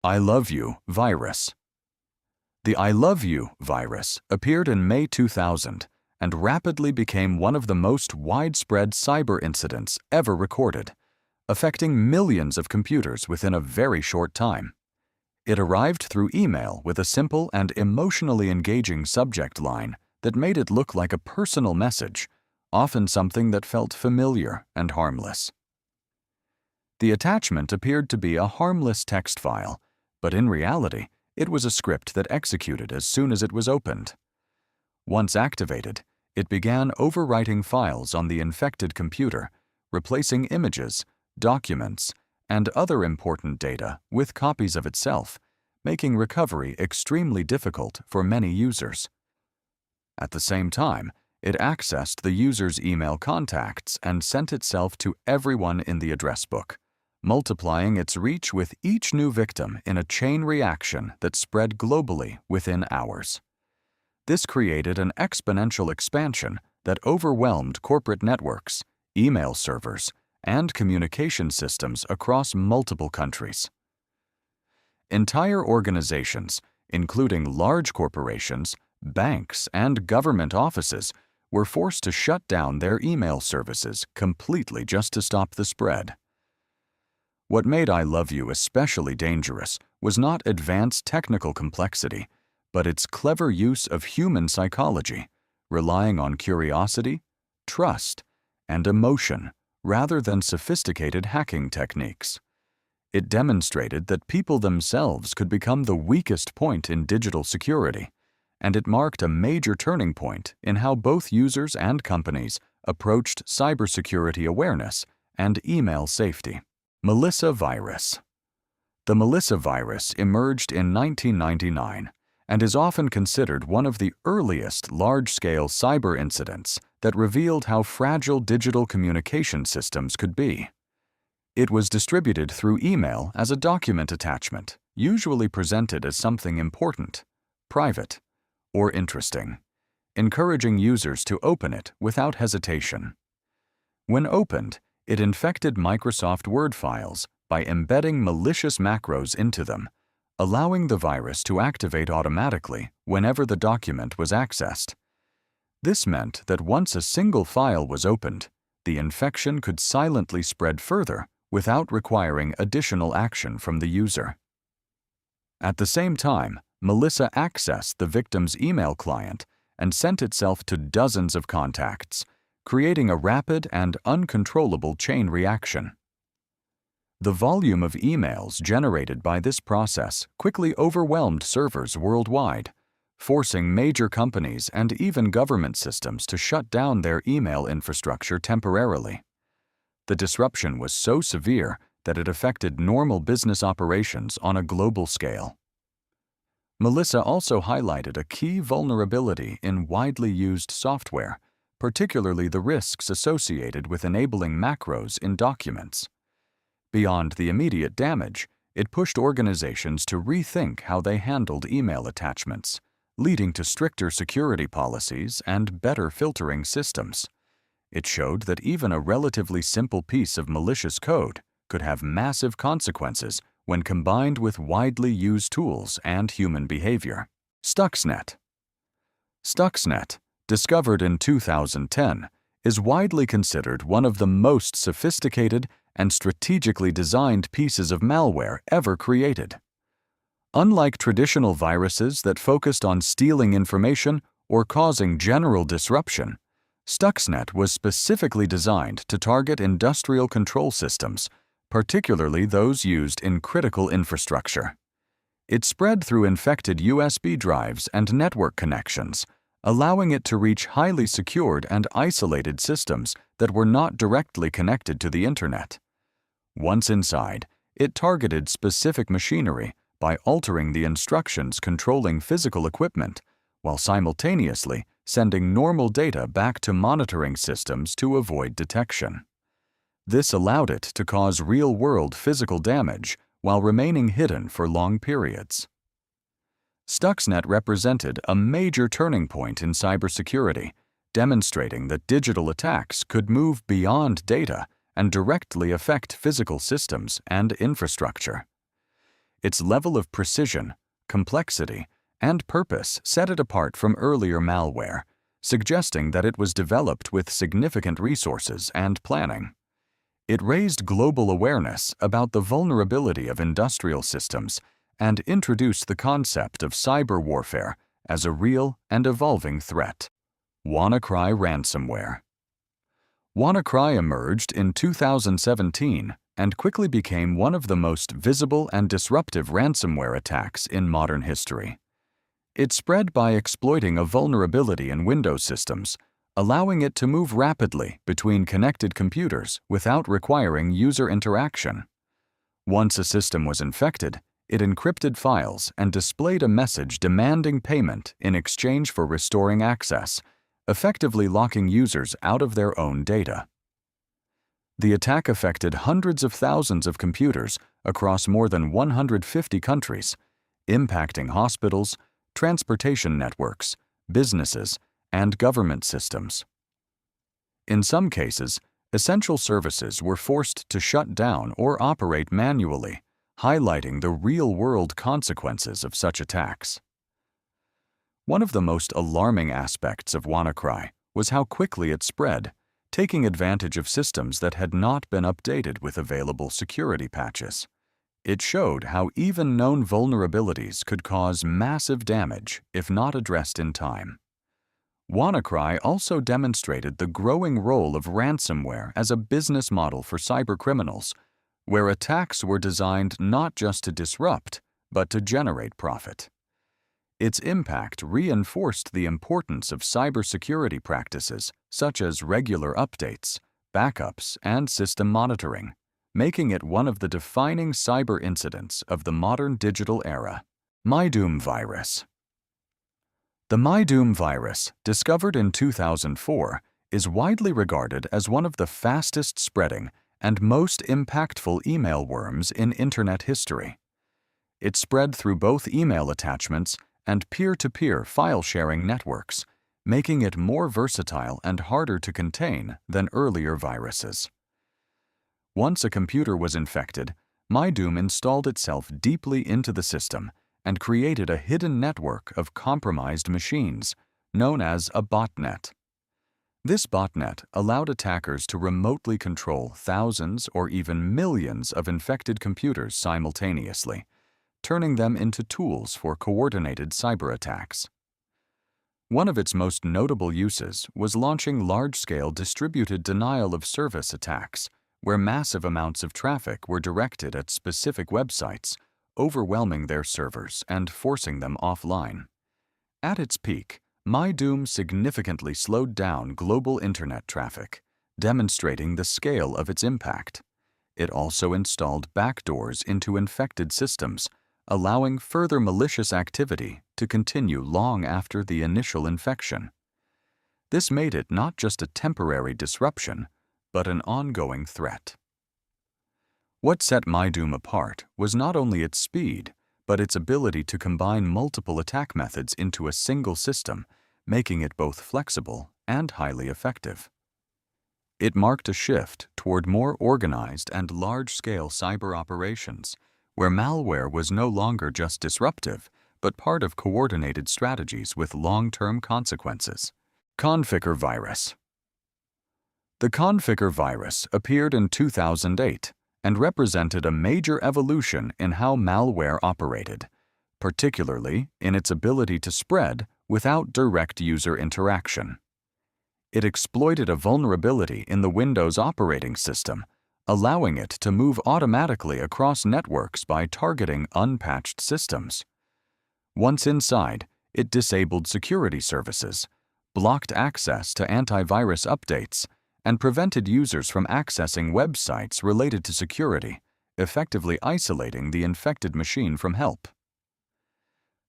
ILOVEYOU virus. The ILOVEYOU virus appeared in May 2000 and rapidly became one of the most widespread cyber incidents ever recorded, affecting millions of computers within a very short time. It arrived through email with a simple and emotionally engaging subject line that made it look like a personal message, often something that felt familiar and harmless. The attachment appeared to be a harmless text file, but in reality, it was a script that executed as soon as it was opened. Once activated, it began overwriting files on the infected computer, replacing images, documents, and other important data with copies of itself, making recovery extremely difficult for many users. At the same time, it accessed the user's email contacts and sent itself to everyone in the address book, multiplying its reach with each new victim in a chain reaction that spread globally within hours. This created an exponential expansion that overwhelmed corporate networks, email servers, and communication systems across multiple countries. Entire organizations, including large corporations, banks, and government offices, were forced to shut down their email services completely just to stop the spread. What made ILOVEYOU especially dangerous was not advanced technical complexity, but its clever use of human psychology, relying on curiosity, trust, and emotion rather than sophisticated hacking techniques. It demonstrated that people themselves could become the weakest point in digital security, and it marked a major turning point in how both users and companies approached cybersecurity awareness and email safety. Melissa virus. The Melissa virus emerged in 1999 and is often considered one of the earliest large-scale cyber incidents that revealed how fragile digital communication systems could be. It was distributed through email as a document attachment, usually presented as something important, private, or interesting, encouraging users to open it without hesitation. When opened, it infected Microsoft Word files by embedding malicious macros into them, allowing the virus to activate automatically whenever the document was accessed. This meant that once a single file was opened, the infection could silently spread further without requiring additional action from the user. At the same time, Melissa accessed the victim's email client and sent itself to dozens of contacts, creating a rapid and uncontrollable chain reaction. The volume of emails generated by this process quickly overwhelmed servers worldwide, forcing major companies and even government systems to shut down their email infrastructure temporarily. The disruption was so severe that it affected normal business operations on a global scale. Melissa also highlighted a key vulnerability in widely used software, particularly the risks associated with enabling macros in documents. Beyond the immediate damage, it pushed organizations to rethink how they handled email attachments, leading to stricter security policies and better filtering systems. It showed that even a relatively simple piece of malicious code could have massive consequences when combined with widely used tools and human behavior. Stuxnet. Stuxnet, discovered in 2010, is widely considered one of the most sophisticated and strategically designed pieces of malware ever created. Unlike traditional viruses that focused on stealing information or causing general disruption, Stuxnet was specifically designed to target industrial control systems, particularly those used in critical infrastructure. It spread through infected USB drives and network connections, allowing it to reach highly secured and isolated systems that were not directly connected to the Internet. Once inside, it targeted specific machinery by altering the instructions controlling physical equipment, while simultaneously sending normal data back to monitoring systems to avoid detection. This allowed it to cause real-world physical damage while remaining hidden for long periods. Stuxnet represented a major turning point in cybersecurity, demonstrating that digital attacks could move beyond data and directly affect physical systems and infrastructure. Its level of precision, complexity, and purpose set it apart from earlier malware, suggesting that it was developed with significant resources and planning. It raised global awareness about the vulnerability of industrial systems and introduced the concept of cyber warfare as a real and evolving threat. WannaCry ransomware. WannaCry emerged in 2017 and quickly became one of the most visible and disruptive ransomware attacks in modern history. It spread by exploiting a vulnerability in Windows systems, allowing it to move rapidly between connected computers without requiring user interaction. Once a system was infected, it encrypted files and displayed a message demanding payment in exchange for restoring access, effectively locking users out of their own data. The attack affected hundreds of thousands of computers across more than 150 countries, impacting hospitals, transportation networks, businesses, and government systems. In some cases, essential services were forced to shut down or operate manually, highlighting the real-world consequences of such attacks. One of the most alarming aspects of WannaCry was how quickly it spread, taking advantage of systems that had not been updated with available security patches. It showed how even known vulnerabilities could cause massive damage if not addressed in time. WannaCry also demonstrated the growing role of ransomware as a business model for cybercriminals, where attacks were designed not just to disrupt, but to generate profit. Its impact reinforced the importance of cybersecurity practices such as regular updates, backups, and system monitoring, making it one of the defining cyber incidents of the modern digital era. Mydoom virus. The Mydoom virus, discovered in 2004, is widely regarded as one of the fastest-spreading and most impactful email worms in Internet history. It spread through both email attachments and peer-to-peer file-sharing networks, making it more versatile and harder to contain than earlier viruses. Once a computer was infected, Mydoom installed itself deeply into the system and created a hidden network of compromised machines, known as a botnet. This botnet allowed attackers to remotely control thousands or even millions of infected computers simultaneously, turning them into tools for coordinated cyber attacks. One of its most notable uses was launching large-scale distributed denial-of-service attacks, where massive amounts of traffic were directed at specific websites, overwhelming their servers and forcing them offline. At its peak, Mydoom significantly slowed down global Internet traffic, demonstrating the scale of its impact. It also installed backdoors into infected systems, allowing further malicious activity to continue long after the initial infection. This made it not just a temporary disruption, but an ongoing threat. What set Mydoom apart was not only its speed, but its ability to combine multiple attack methods into a single system, making it both flexible and highly effective. It marked a shift toward more organized and large-scale cyber operations, where malware was no longer just disruptive, but part of coordinated strategies with long-term consequences. Conficker virus. The Conficker virus appeared in 2008 and represented a major evolution in how malware operated, particularly in its ability to spread without direct user interaction. It exploited a vulnerability in the Windows operating system, allowing it to move automatically across networks by targeting unpatched systems. Once inside, it disabled security services, blocked access to antivirus updates, and prevented users from accessing websites related to security, effectively isolating the infected machine from help.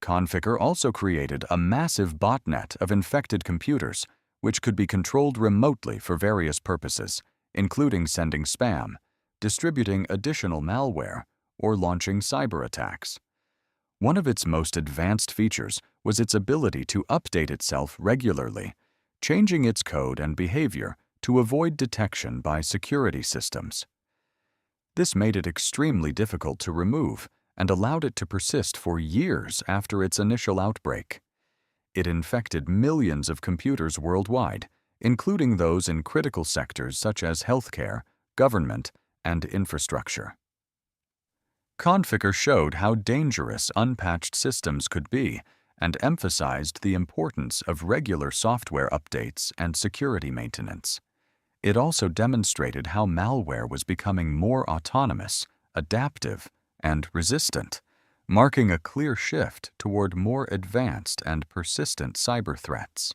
Conficker also created a massive botnet of infected computers, which could be controlled remotely for various purposes, including sending spam, distributing additional malware, or launching cyber attacks. One of its most advanced features was its ability to update itself regularly, changing its code and behavior to avoid detection by security systems. This made it extremely difficult to remove, and allowed it to persist for years after its initial outbreak. It infected millions of computers worldwide, including those in critical sectors such as healthcare, government, and infrastructure. Conficker showed how dangerous unpatched systems could be and emphasized the importance of regular software updates and security maintenance. It also demonstrated how malware was becoming more autonomous, adaptive, and resistant, marking a clear shift toward more advanced and persistent cyber threats.